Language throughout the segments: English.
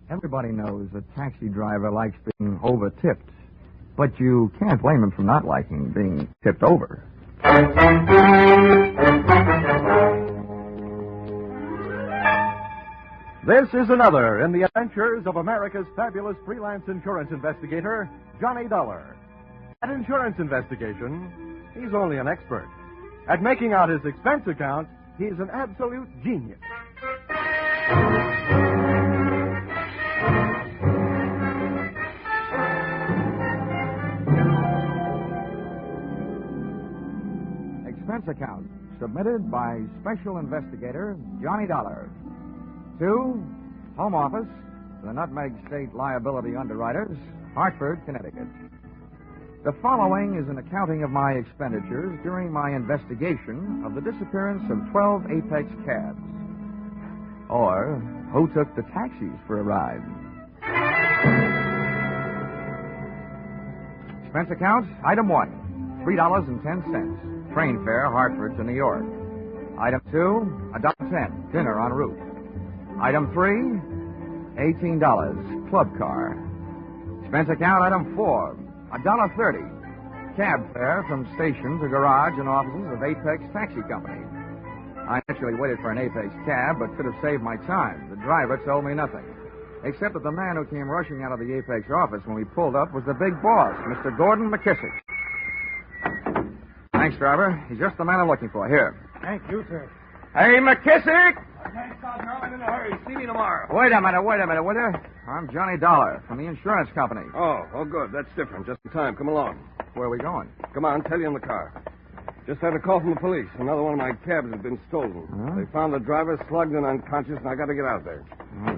Everybody knows a taxi driver likes being over-tipped, but you can't blame him for not liking being tipped over. This is another in the adventures of America's fabulous freelance insurance investigator, Johnny Dollar. At insurance investigation, he's only an expert. At making out his expense account, he's an absolute genius. Expense account submitted by Special Investigator Johnny Dollar. To Home Office, the Nutmeg State Liability Underwriters, Hartford, Connecticut. The following is an accounting of my expenditures during my investigation of the disappearance of 12 Apex cabs. Or who took the taxis for a ride. Expense account, item 1, $3.10. Train fare, Hartford to New York. Item 2, $1.10. Dinner en route. Item 3, $18. Club car. Expense account, item 4, $1.30. Cab fare from station to garage and offices of Apex Taxi Company. I actually waited for an Apex cab, but could have saved my time. The driver told me nothing, except that the man who came rushing out of the Apex office when we pulled up was the big boss, Mr. Gordon McKissick. Thanks, driver. He's just the man I'm looking for. Here. Thank you, sir. Hey, McKissick! I can't stop now. I'm in a hurry. See me tomorrow. Wait a minute, will you? I'm Johnny Dollar from the insurance company. Oh, good. That's different. Just in time. Come along. Where are we going? Come on, tell you in the car. Just had a call from the police. Another one of my cabs has been stolen. Huh? They found the driver slugged and unconscious, and I got to get out there.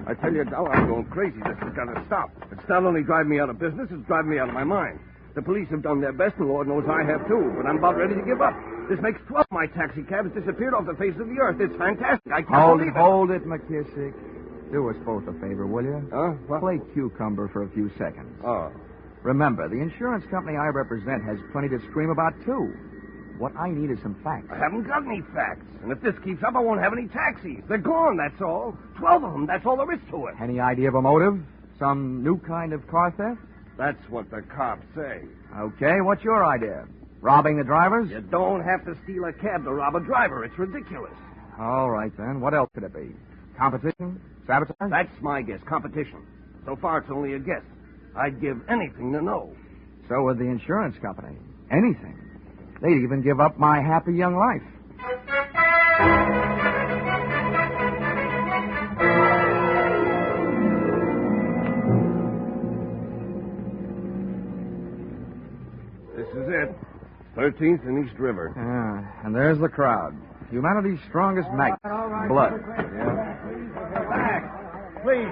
I tell you, Dollar, I'm going crazy. This has got to stop. It's not only driving me out of business, it's driving me out of my mind. The police have done their best, and Lord knows I have too, but I'm about ready to give up. This makes 12 of my taxi cabs disappeared off the face of the earth. It's fantastic. I can't believe it. Hold it, McKissick. Do us both a favor, will you? Huh? What? Play cucumber for a few seconds. Oh. Remember, the insurance company I represent has plenty to scream about, too. What I need is some facts. I haven't got any facts. And if this keeps up, I won't have any taxis. They're gone, that's all. 12 of them, that's all there is to it. Any idea of a motive? Some new kind of car theft? That's what the cops say. Okay, what's your idea? Robbing the drivers? You don't have to steal a cab to rob a driver. It's ridiculous. All right, then. What else could it be? Competition? Sabotage? That's my guess. Competition. So far, it's only a guess. I'd give anything to know. So would the insurance company. Anything. They'd even give up my happy young life. This is it. 13th and East River. And there's the crowd. Humanity's strongest magnet. All right. Blood. Back. Please.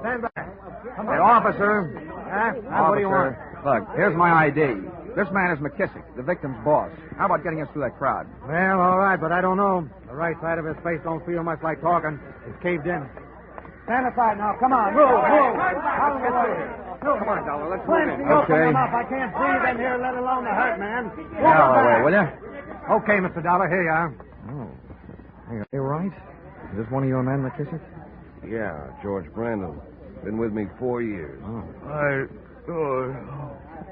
Stand back. Come Hey, on. officer. What do you want? Look, here's my ID. This man is McKissick, the victim's boss. How about getting us through that crowd? Well, all right, but I don't know. The right side of his face don't feel much like talking. It's caved in. Stand aside now. Come on. Move. Out of the way. Come on, Dollar. Let's move Plenty in. open Okay. enough. I can't breathe in here, let alone the hurt man. Get out of the way, will you? Okay, Mr. Dollar. Here you are. Oh. Hey, are you right? Is this one of your men, McKissick? Yeah, George Brandon. Been with me 4 years. Oh.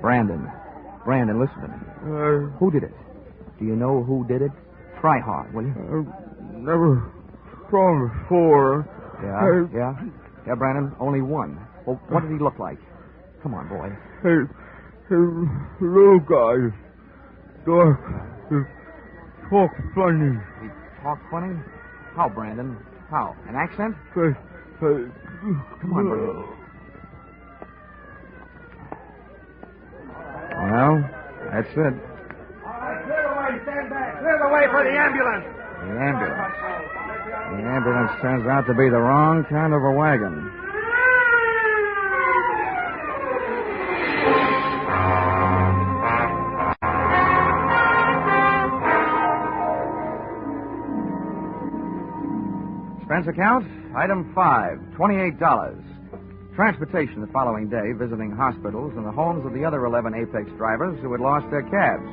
Brandon, listen to me. Who did it? Do you know who did it? Try hard, will you? Never saw him before. Yeah, Brandon, only one. Well, what did he look like? Come on, boy. Hey, little guy. Dark. Talk funny. He talked funny? How, Brandon? How? An accent? Come on, Brandon. Well, that's it. All right, clear the way. Stand back. Clear the way for the ambulance. The ambulance turns out to be the wrong kind of a wagon. Expense account, item 5, $28. Transportation the following day, visiting hospitals and the homes of the other 11 Apex drivers who had lost their cabs.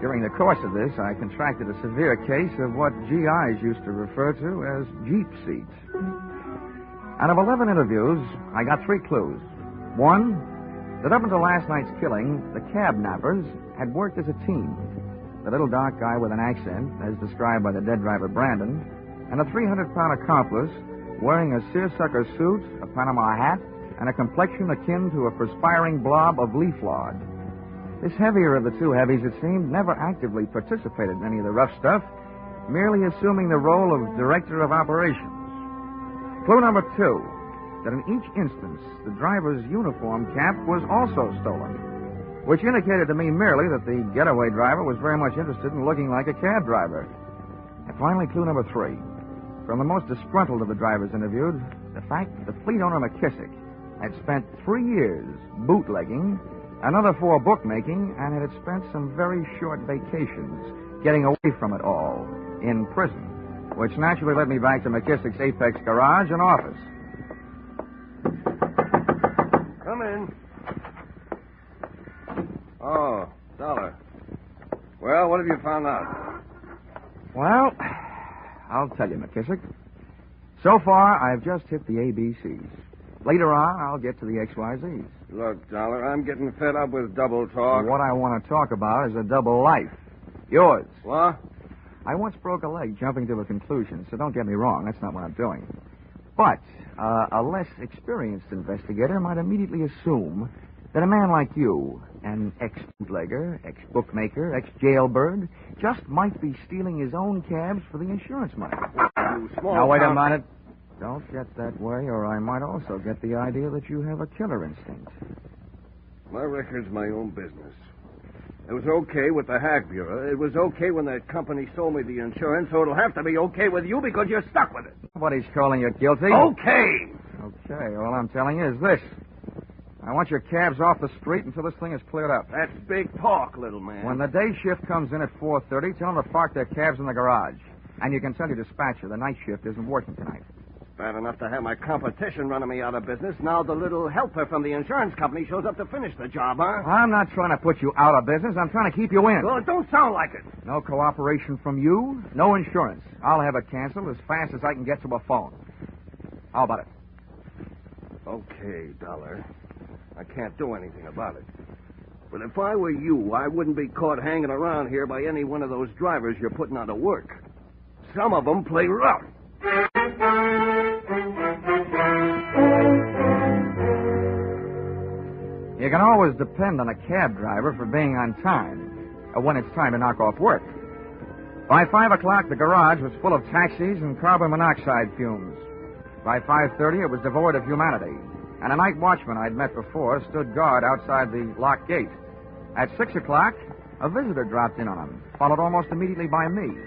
During the course of this, I contracted a severe case of what GIs used to refer to as Jeep seats. Out of 11 interviews, I got 3 clues. One, that up until last night's killing, the cab nappers had worked as a team. The little dark guy with an accent, as described by the dead driver Brandon, and a 300-pound accomplice wearing a seersucker suit, a Panama hat, and a complexion akin to a perspiring blob of leaf lard. This heavier of the two heavies, it seemed, never actively participated in any of the rough stuff, merely assuming the role of director of operations. Clue number 2, that in each instance, the driver's uniform cap was also stolen, which indicated to me merely that the getaway driver was very much interested in looking like a cab driver. And finally, clue number 3. From the most disgruntled of the drivers interviewed, the fact that the fleet owner McKissick had spent 3 years bootlegging, another 4 bookmaking, and had spent some very short vacations getting away from it all in prison, which naturally led me back to McKissick's Apex garage and office. Come in. Oh, Dollar. Well, what have you found out? Well, I'll tell you, McKissick. So far, I've just hit the ABCs. Later on, I'll get to the XYZs. Look, Dollar, I'm getting fed up with double talk. What I want to talk about is a double life. Yours. What? I once broke a leg jumping to a conclusion, so don't get me wrong. That's not what I'm doing. But a less experienced investigator might immediately assume that a man like you, an ex-bootlegger, ex-bookmaker, ex-jailbird, just might be stealing his own cabs for the insurance money. You small Now, wait a town- minute. Don't get that way, or I might also get the idea that you have a killer instinct. My record's my own business. It was okay with the Hack Bureau. It was okay when that company sold me the insurance, so it'll have to be okay with you because you're stuck with it. Nobody's calling you guilty. Okay. Okay, all I'm telling you is this. I want your cabs off the street until this thing is cleared up. That's big talk, little man. When the day shift comes in at 4:30, tell them to park their cabs in the garage. And you can tell your dispatcher the night shift isn't working tonight. Bad enough to have my competition running me out of business. Now the little helper from the insurance company shows up to finish the job, huh? I'm not trying to put you out of business. I'm trying to keep you in. Well, it don't sound like it. No cooperation from you, no insurance. I'll have it canceled as fast as I can get to a phone. How about it? Okay, Dollar. I can't do anything about it. But if I were you, I wouldn't be caught hanging around here by any one of those drivers you're putting out of work. Some of them play rough. You can always depend on a cab driver for being on time, when it's time to knock off work. By 5 o'clock, the garage was full of taxis and carbon monoxide fumes. By 5:30, it was devoid of humanity, and a night watchman I'd met before stood guard outside the locked gate. At 6 o'clock, a visitor dropped in on him, followed almost immediately by me.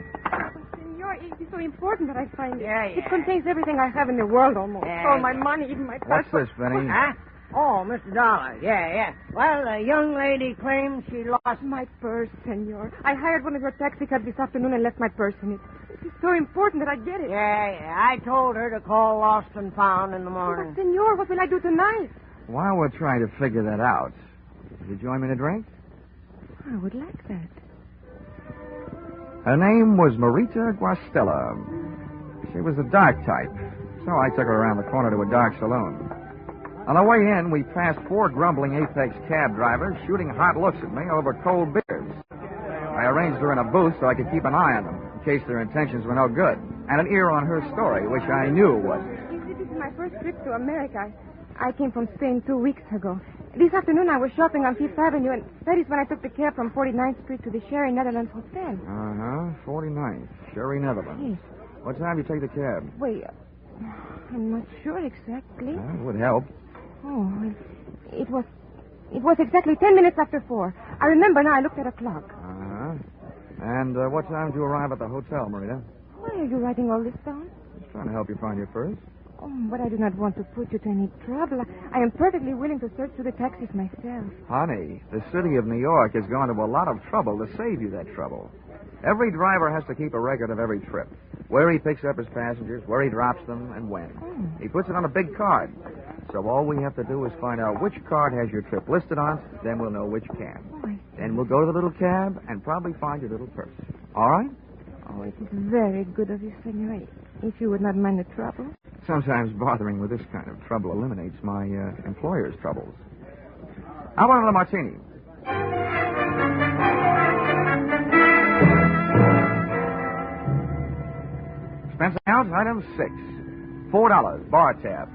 Senor, it is so important that I find it. Yeah. It contains everything I have in the world almost. Yeah. All my money, even my purse. What's this, Vinny? Huh? Oh, Mr. Dollar. Yeah. Well, a young lady claims she lost... My purse, senor. I hired one of your taxicabs this afternoon and left my purse in it. It is so important that I get it. Yeah. I told her to call Lost and Found in the But, morning. senor, what will I do tonight? While we're trying to figure that out, would you join me in a drink? I would like that. Her name was Marita Guastella. She was a dark type, so I took her around the corner to a dark saloon. On the way in, we passed 4 grumbling Apex cab drivers shooting hot looks at me over cold beers. I arranged her in a booth so I could keep an eye on them, in case their intentions were no good, and an ear on her story, which I knew wasn't. This is my first trip to America. I came from Spain 2 weeks ago. This afternoon I was shopping on Fifth Avenue, and that is when I took the cab from 49th Street to the Sherry Netherlands Hotel. 49th, Sherry Netherlands. Yes. What time did you take the cab? Wait, I'm not sure exactly. It would help. Oh, it was exactly 10 minutes after 4. I remember now. I looked at a clock. And what time did you arrive at the hotel, Marita? Why are you writing all this down? Just trying to help you find your purse. Oh, but I do not want to put you to any trouble. I am perfectly willing to search through the taxis myself. Honey, the city of New York has gone to a lot of trouble to save you that trouble. Every driver has to keep a record of every trip. Where he picks up his passengers, where he drops them, and when. He puts it on a big card. So all we have to do is find out which card has your trip listed on it, then we'll know which cab. Then we'll go to the little cab and probably find your little purse. All right? Oh, it is very good of you, senor. If you would not mind the trouble. Sometimes bothering with this kind of trouble eliminates my employer's troubles. How about another martini? Expense account, item 6. $4, bar tab.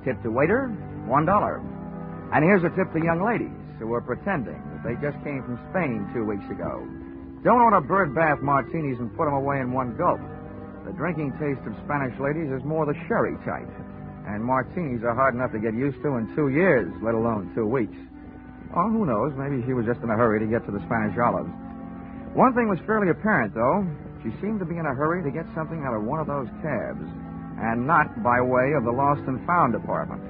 Tip to waiter, $1. And here's a tip to young ladies who were pretending that they just came from Spain 2 weeks ago. Don't order bird bath martinis and put them away in one gulp. The drinking taste of Spanish ladies is more the sherry type. And martinis are hard enough to get used to in 2 years, let alone 2 weeks. Oh, who knows? Maybe she was just in a hurry to get to the Spanish olives. One thing was fairly apparent, though. She seemed to be in a hurry to get something out of one of those cabs, and not by way of the lost and found department.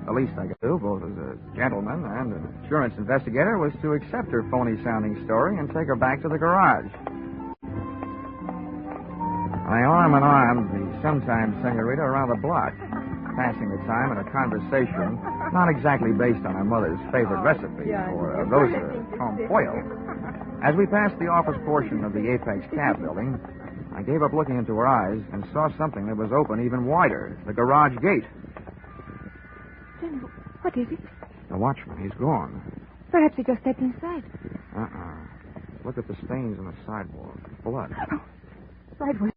The least I could do, both as a gentleman and an insurance investigator, was to accept her phony-sounding story and take her back to the garage. I arm in arm the sometime senorita around the block, passing the time in a conversation not exactly based on her mother's favorite recipe for Rosa con pollo. As we passed the office portion of the Apex Cab building, I gave up looking into her eyes and saw something that was open even wider, the garage gate. Johnny, what is it? The watchman, he's gone. Perhaps he just stepped inside. Look at the stains on the sidewalk. Blood. Oh, Bridewell.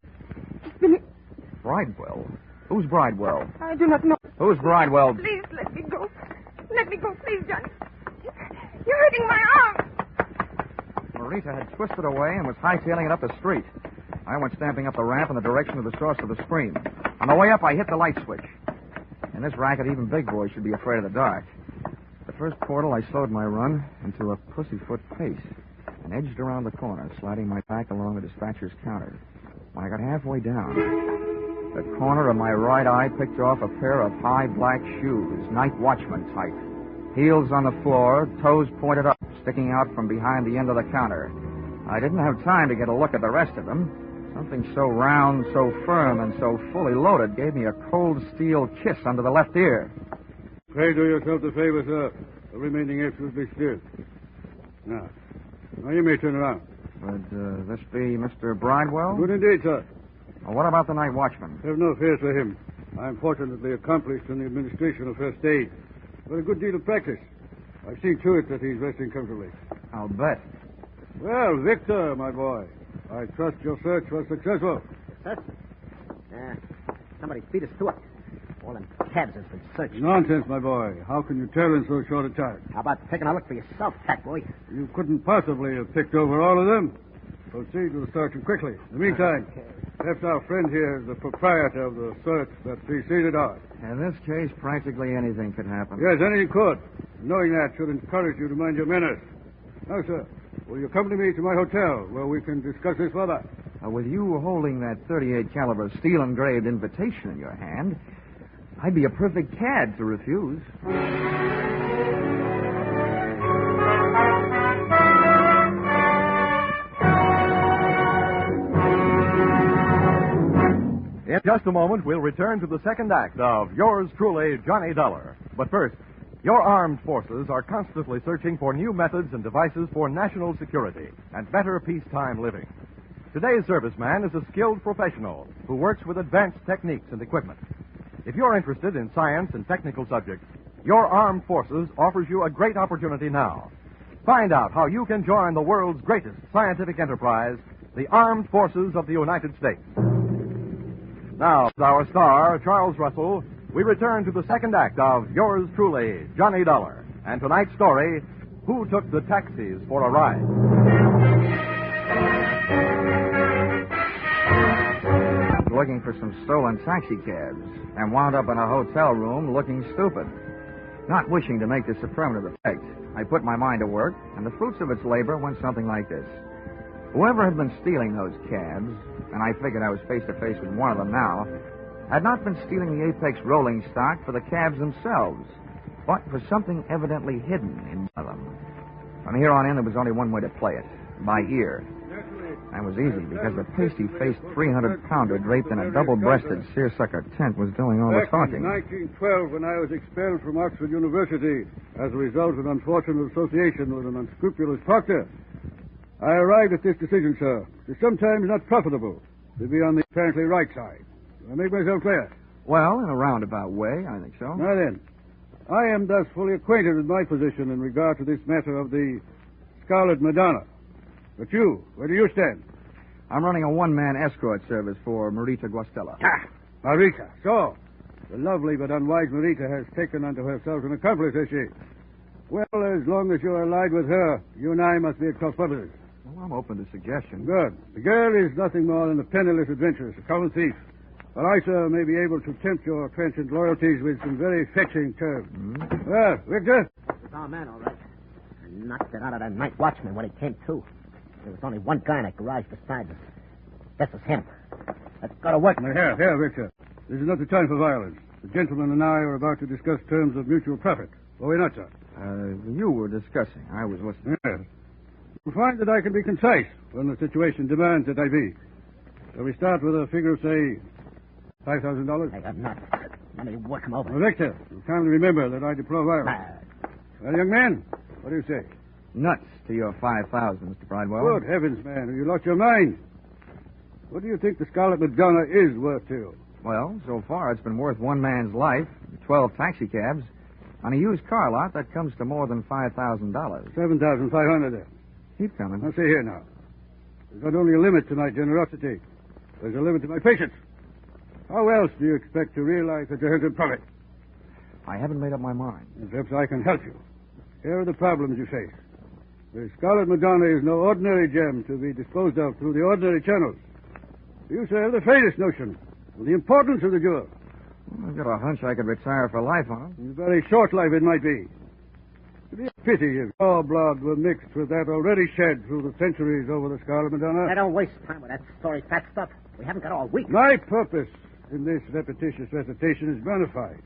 He's been... Bridewell? Who's Bridewell? I do not know. Who's Bridewell? Please let me go. Let me go, please, Johnny. You're hurting my arm. Marita had twisted away and was hightailing it up the street. I went stamping up the ramp in the direction of the source of the scream. On the way up, I hit the light switch. In this racket, even big boys should be afraid of the dark. The first portal, I slowed my run into a pussyfoot pace and edged around the corner, sliding my back along the dispatcher's counter. When I got halfway down, the corner of my right eye picked off a pair of high black shoes, night watchman type. Heels on the floor, toes pointed up, sticking out from behind the end of the counter. I didn't have time to get a look at the rest of them. Something so round, so firm, and so fully loaded gave me a cold steel kiss under the left ear. Pray do yourself the favor, sir, of remaining absolutely still. Now, you may turn around. Would this be Mr. Bridewell? Good indeed, sir. Well, what about the night watchman? Have no fears for him. I am fortunately accomplished in the administration of first aid. With a good deal of practice. I've seen to it that he's resting comfortably. I'll bet. Well, Victor, my boy, I trust your search was successful. Successful? Somebody beat us to it. All them cabs has been searched. Nonsense, my boy. How can you tell in so short a time? How about taking a look for yourself, fat boy? You couldn't possibly have picked over all of them. Proceed with the search quickly. In the meantime, perhaps our friend here is the proprietor of the search that preceded ours. In this case, practically anything could happen. Yes, anything could. Knowing that should encourage you to mind your manners. Now, sir, will you accompany me to my hotel where we can discuss this further? With you holding that .38 caliber steel-engraved invitation in your hand, I'd be a perfect cad to refuse. In just a moment, we'll return to the second act of Yours Truly, Johnny Dollar. But first, your armed forces are constantly searching for new methods and devices for national security and better peacetime living. Today's serviceman is a skilled professional who works with advanced techniques and equipment. If you're interested in science and technical subjects, your armed forces offers you a great opportunity now. Find out how you can join the world's greatest scientific enterprise, the Armed Forces of the United States. Now, with our star, Charles Russell, we return to the second act of Yours Truly, Johnny Dollar. And tonight's story, Who Took the Taxis for a Ride? Looking for some stolen taxicabs and wound up in a hotel room looking stupid. Not wishing to make this a permanent effect, I put my mind to work, and the fruits of its labor went something like this. Whoever had been stealing those cabs, and I figured I was face to face with one of them now, had not been stealing the Apex rolling stock for the cabs themselves, but for something evidently hidden in one of them. From here on in, there was only one way to play it, by ear. That was easy, because the pasty-faced 300-pounder draped in a double-breasted seersucker tent was doing all the talking. Back in 1912, when I was expelled from Oxford University as a result of an unfortunate association with an unscrupulous proctor, I arrived at this decision, sir. It is sometimes not profitable to be on the apparently right side. Do I make myself clear? Well, in a roundabout way, I think so. Now then, I am thus fully acquainted with my position in regard to this matter of the Scarlet Madonna. But you, where do you stand? I'm running a one-man escort service for Marita Guastella. Marita. So, the lovely but unwise Marita has taken unto herself an accomplice, has she? Well, as long as you're allied with her, you and I must be at cross purposes. Well, I'm open to suggestions. Good. The girl is nothing more than a penniless adventuress, a common thief. But I, sir, may be able to tempt your transient loyalties with some very fetching terms. Mm-hmm. Well, Victor? It's our man, all right. I knocked it out of that night watchman when he came to. There was only one guy in that garage besides us. This is him. Let's go to work. Now, here, Victor. This is not the time for violence. The gentleman and I are about to discuss terms of mutual profit. Are we not, sir? You were discussing. I was listening. Yes. You'll find that I can be concise when the situation demands that I be. Shall we start with a figure of, say, $5,000? I got nuts. Let me work him over. Now, Victor, you kindly remember that I deplore violence. Well, young man, what do you say? Nuts to your 5,000, Mr. Bridewell. Good heavens, man, have you lost your mind? What do you think the Scarlet Madonna is worth to you? Well, so far it's been worth one man's life, 12 taxicabs. On a used car lot, that comes to more than $5,000. $7,500 then. Keep coming. Now, see here now. There's not only a limit to my generosity, there's a limit to my patience. How else do you expect to realize such a hundred profit? I haven't made up my mind. And perhaps I can help you. Here are the problems you face. The Scarlet Madonna is no ordinary gem to be disposed of through the ordinary channels. You, sir, have the faintest notion of the importance of the jewel. I've got a hunch I could retire for life on it. A very short life it might be. It'd be a pity if your blood were mixed with that already shed through the centuries over the Scarlet Madonna. I don't waste time with that story fat stuff. We haven't got all week. My purpose in this repetitious recitation is bona fide.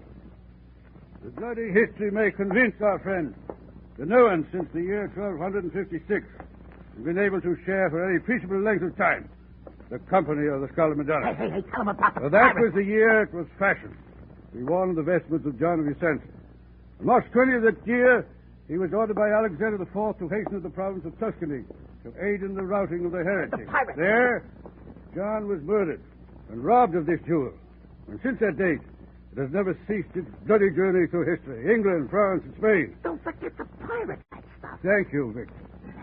The bloody history may convince our friend that no one since the year 1256 has been able to share for any appreciable length of time the company of the Scarlet Madonna. Hey, tell him about the Well, that pirate. was the year it was fashioned. He wore the vestments of John of Vicenza. On March 20th that year, he was ordered by Alexander IV to hasten to the province of Tuscany to aid in the routing of the heretics. The pirate. There, John was murdered and robbed of this jewel. And since that date, it has never ceased its bloody journey through history. England, France, and Spain. Don't forget the pirate that stuff. Thank you, Victor,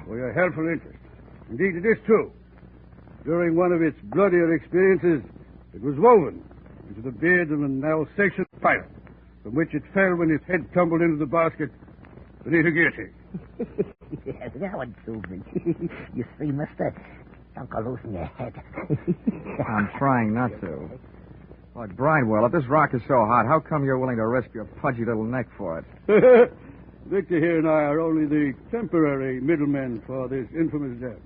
for your helpful interest. Indeed, it is true. During one of its bloodier experiences, it was woven into the beard of an Alsatian pirate, from which it fell when his head tumbled into the basket beneath a guillotine. Yes, that would suit me. You see, mister, don't go losing your head. I'm trying not to. Look, Bridewell, if this rock is so hot, how come you're willing to risk your pudgy little neck for it? Victor here and I are only the temporary middlemen for this infamous death.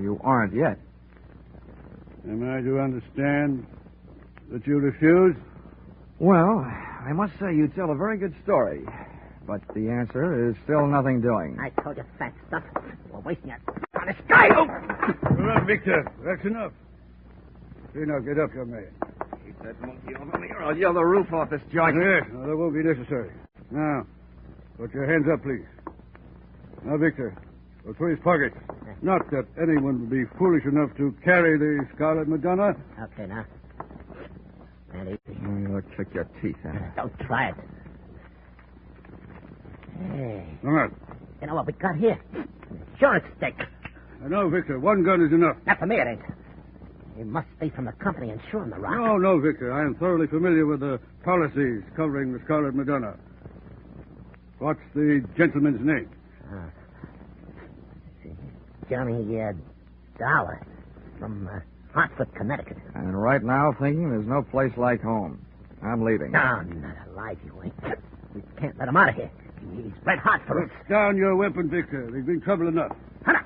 You aren't yet. Am I to understand that you refuse? Well, I must say you tell a very good story. But the answer is still nothing doing. I told you fat stuff. We're wasting your on this guy. Oh! All right, Victor. That's enough. See, now get up, young man. Keep that monkey over me or I'll yell the roof off this joint. Yes, no, that won't be necessary. Now, put your hands up, please. Now, Victor, go through his pockets. Not that anyone would be foolish enough to carry the Scarlet Madonna. Okay, now. Stand easy. You'll kick your teeth in. Don't try it. Hey. Come on. You know what we got here? Insurance stick. I know, Victor. One gun is enough. Not for me, it ain't. It must be from the company insuring the rock. No, Victor. I am thoroughly familiar with the policies covering the Scarlet Madonna. What's the gentleman's name? Johnny Dollar from Hartford, Connecticut. And right now, thinking there's no place like home. I'm leaving. No, not alive, you ain't. We can't let him out of here. He's red hot for us. Put down your weapon, Victor. There's been trouble enough. Hold on.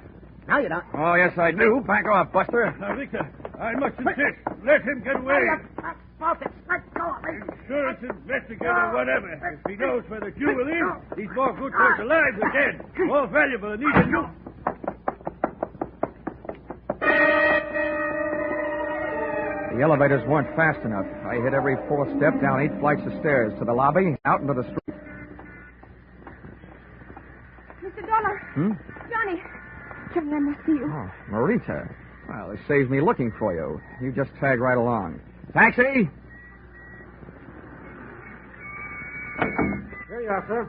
Now you don't. Oh, yes, I do. Back off, Buster. Now, Victor, I must insist. Let him get away. Let go of me. Insurance investigator, whatever. If he knows where the jewel is, he's more good for us alive than dead. More valuable than even you. The elevators weren't fast enough. I hit every fourth step down 8 flights of stairs to the lobby, out into the street. Mr. Dollar. Johnny. Johnny, I must see you. Oh, Marita. Well, it saves me looking for you. You just tag right along. Taxi! Here you are, sir.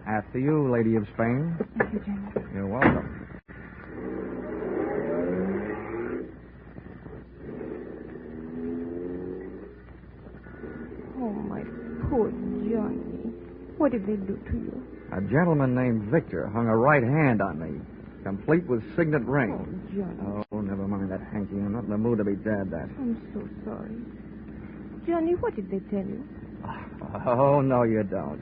After you, Lady of Spain. Thank you, General. You're welcome. Oh, my poor Johnny. What did they do to you? A gentleman named Victor hung a right hand on me, complete with signet ring. Oh, Johnny. Oh, never mind that hanky. I'm not in the mood to be dabbed at. I'm so sorry. Johnny, what did they tell you? Oh, no, you don't.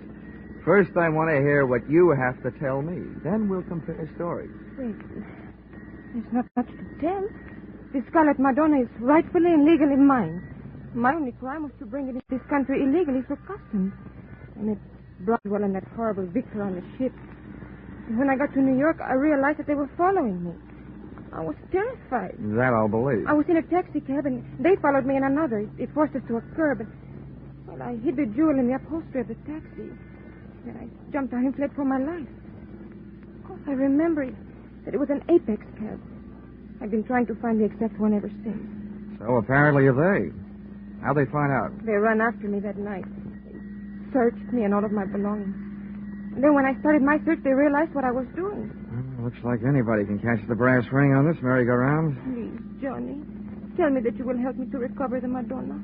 First, I want to hear what you have to tell me. Then we'll compare stories. Wait. There's not much to tell. The Scarlet Madonna is rightfully and legally mine. My only crime was to bring it into this country illegally for customs. I met Broadwell and that horrible Victor on the ship. And when I got to New York, I realized that they were following me. I was terrified. That I'll believe. I was in a taxicab, and they followed me in another. It forced us to a curb, and, well, I hid the jewel in the upholstery of the taxi. Then I jumped out and fled for my life. Of course, I remember that it was an Apex cab. I've been trying to find the exact one ever since. So apparently they. How'd they find out? They ran after me that night. They searched me and all of my belongings. And then when I started my search, they realized what I was doing. Well, looks like anybody can catch the brass ring on this merry-go-round. Please, Johnny, tell me that you will help me to recover the Madonna.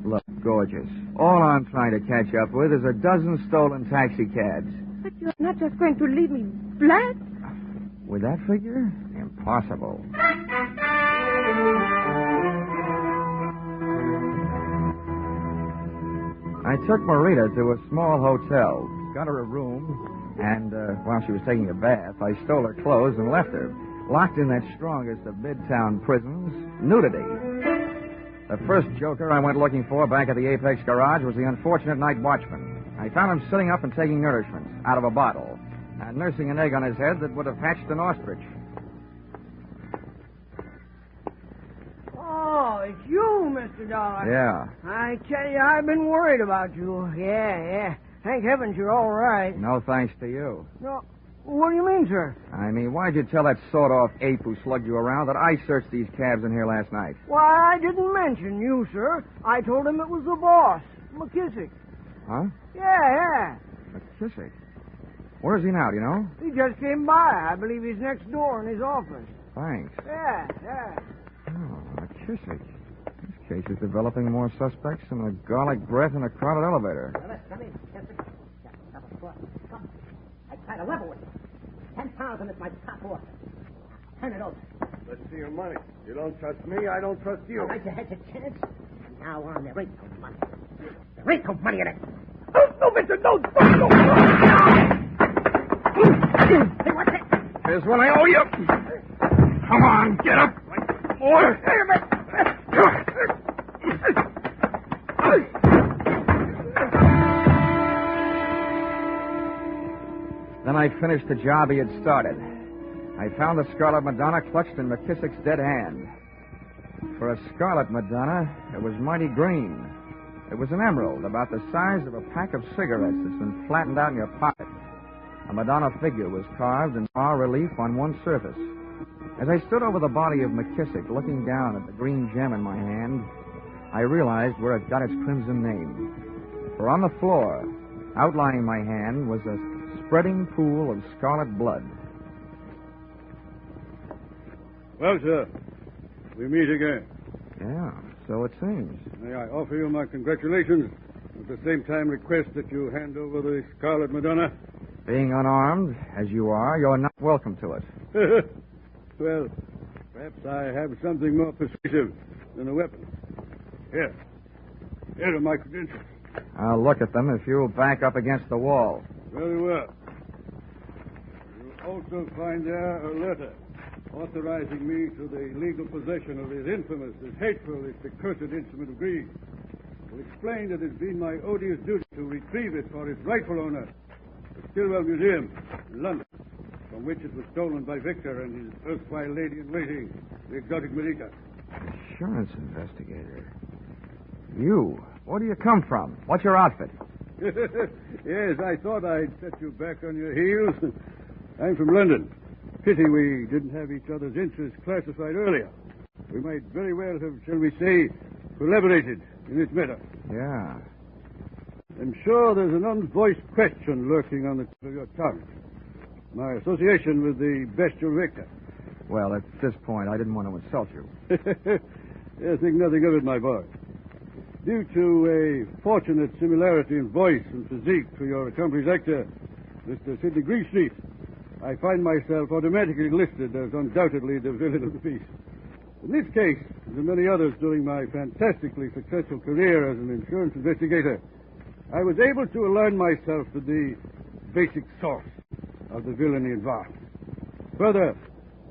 Look, gorgeous. All I'm trying to catch up with is a dozen stolen taxicabs. But you're not just going to leave me flat? With that figure? Impossible. I took Marita to a small hotel, got her a room, and while she was taking a bath, I stole her clothes and left her, locked in that strongest of midtown prisons, nudity. The first joker I went looking for back at the Apex garage was the unfortunate night watchman. I found him sitting up and taking nourishment out of a bottle, and nursing an egg on his head that would have hatched an ostrich. Oh, it's you, Mr. Dollar. Yeah. I tell you, I've been worried about you. Yeah. Thank heavens you're all right. No thanks to you. No, what do you mean, sir? I mean, why'd you tell that sawed-off ape who slugged you around that I searched these cabs in here last night? Why, I didn't mention you, sir. I told him it was the boss, McKissick. Huh? Yeah. McKissick? Where is he now, do you know? He just came by. I believe he's next door in his office. Thanks. Yeah. Oh, McKissick. This case is developing more suspects than a garlic breath in a crowded elevator. Come in, Chester. Come. I try to level with you. 10,000 is my top offer. Turn it over. Let's see your money. You don't trust me, I don't trust you. All right, you had your chance. Now on, there ain't no money. There ain't no money in it. No, Victor, no. Hey, what's it? Here's what I owe you. Come on, get up. More. Then I finished the job he had started. I found the Scarlet Madonna clutched in McKissick's dead hand. For a Scarlet Madonna, it was mighty green. It was an emerald about the size of a pack of cigarettes that's been flattened out in your pocket. A Madonna figure was carved in bas relief on one surface. As I stood over the body of McKissick, looking down at the green gem in my hand, I realized where it got its crimson name. For on the floor, outlining my hand, was a spreading pool of scarlet blood. Well, sir, we meet again. Yeah, so it seems. May I offer you my congratulations, at the same time request that you hand over the Scarlet Madonna? Being unarmed, as you are, you're not welcome to it. Well, perhaps I have something more persuasive than a weapon. Here are my credentials. I'll look at them if you'll back up against the wall. Very well. You'll also find there a letter authorizing me to the legal possession of this infamous, this hateful, this accursed instrument of greed. It will explain that it's been my odious duty to retrieve it for its rightful owner, the Stillwell Museum in London, from which it was stolen by Victor and his erstwhile lady-in-waiting, the exotic Marita. Insurance investigator. You? Where do you come from? What's your outfit? Yes, I thought I'd set you back on your heels. I'm from London. Pity we didn't have each other's interests classified earlier. We might very well have, shall we say, collaborated in this matter. Yeah. I'm sure there's an unvoiced question lurking on the tip of your tongue. My association with the bestial Victor. Well, at this point, I didn't want to insult you. Yeah, think nothing of it, my boy. Due to a fortunate similarity in voice and physique to your accomplice actor, Mr. Sidney Greenstreet, I find myself automatically listed as undoubtedly the villain of the piece. In this case, and in many others during my fantastically successful career as an insurance investigator, I was able to align myself with the basic source of the villainy involved. Further,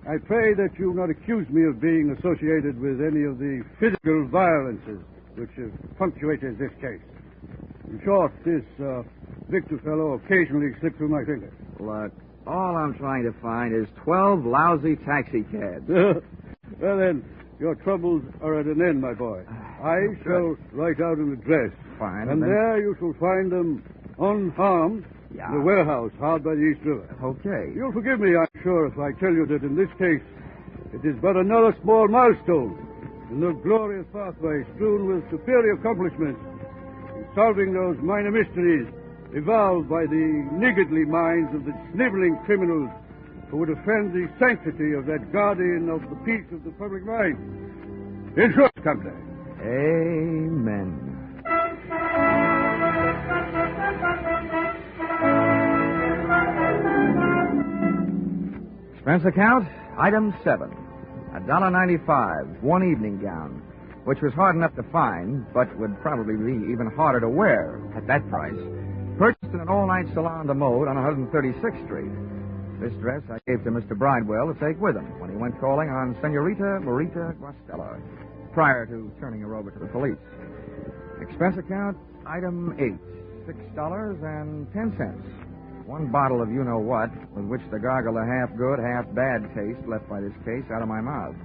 I pray that you not accuse me of being associated with any of the physical violences which have punctuated this case. In short, this Victor fellow occasionally slipped through my fingers. Look, all I'm trying to find is 12 lousy taxicabs. Well, then, your troubles are at an end, my boy. I shall write out an address. Fine. And then... there you shall find them unharmed in the warehouse hard by the East River. Okay. You'll forgive me, I'm sure, if I tell you that in this case, it is but another small milestone in the glorious pathway strewn with superior accomplishments in solving those minor mysteries evolved by the niggardly minds of the sniveling criminals who would offend the sanctity of that guardian of the peace of the public mind. Insurance company. Amen. Expense account, item 7. $1.95, one evening gown, which was hard enough to find, but would probably be even harder to wear at that price. Purchased in an all-night salon de mode on 136th Street. This dress I gave to Mr. Bridewell to take with him when he went calling on Senorita Marita Guastella, prior to turning her over to the police. Expense account, item 8, $6.10. One bottle of you-know-what, with which to gargle the half-good, half-bad taste left by this case out of my mouth.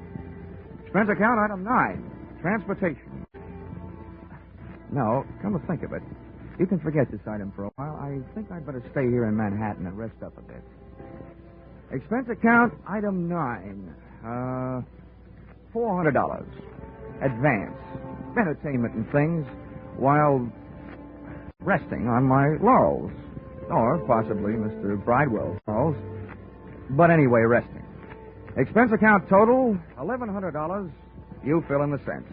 Expense account, item 9, transportation. No, come to think of it, you can forget this item for a while. I think I'd better stay here in Manhattan and rest up a bit. Expense account, item 9, $400. Advance. Entertainment and things while resting on my laurels. Or possibly Mr. Bridewell's laurels. But anyway, resting. Expense account total, $1,100. You fill in the cents.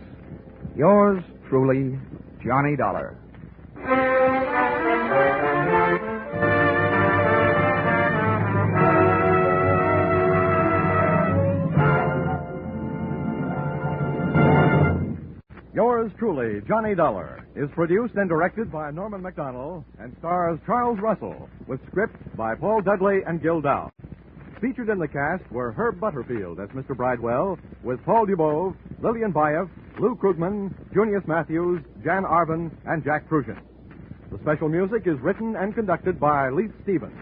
Yours truly, Johnny Dollar. Yours truly, Johnny Dollar, is produced and directed by Norman MacDonald and stars Charles Russell, with script by Paul Dudley and Gil Dow. Featured in the cast were Herb Butterfield as Mr. Bridewell, with Paul Dubove, Lillian Baeff, Lou Krugman, Junius Matthews, Jan Arvin, and Jack Prusian. The special music is written and conducted by Leith Stevens.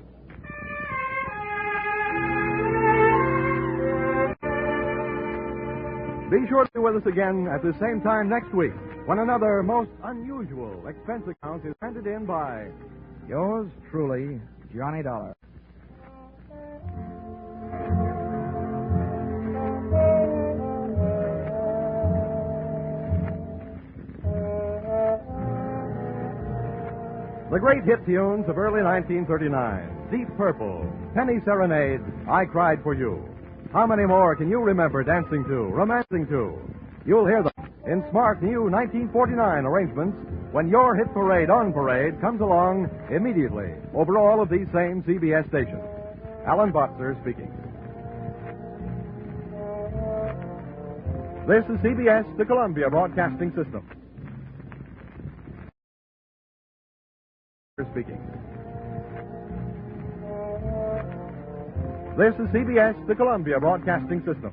Be sure to be with us again at the same time next week when another most unusual expense account is handed in by Yours truly, Johnny Dollar. the great hit tunes of early 1939. Deep Purple, Penny Serenade, I Cried for You. How many more can you remember dancing to, romancing to? You'll hear them in smart new 1949 arrangements when your hit parade on parade comes along immediately over all of these same CBS stations. Alan Butler speaking. This is CBS, the Columbia Broadcasting System. Speaking. This is CBS, the Columbia Broadcasting System.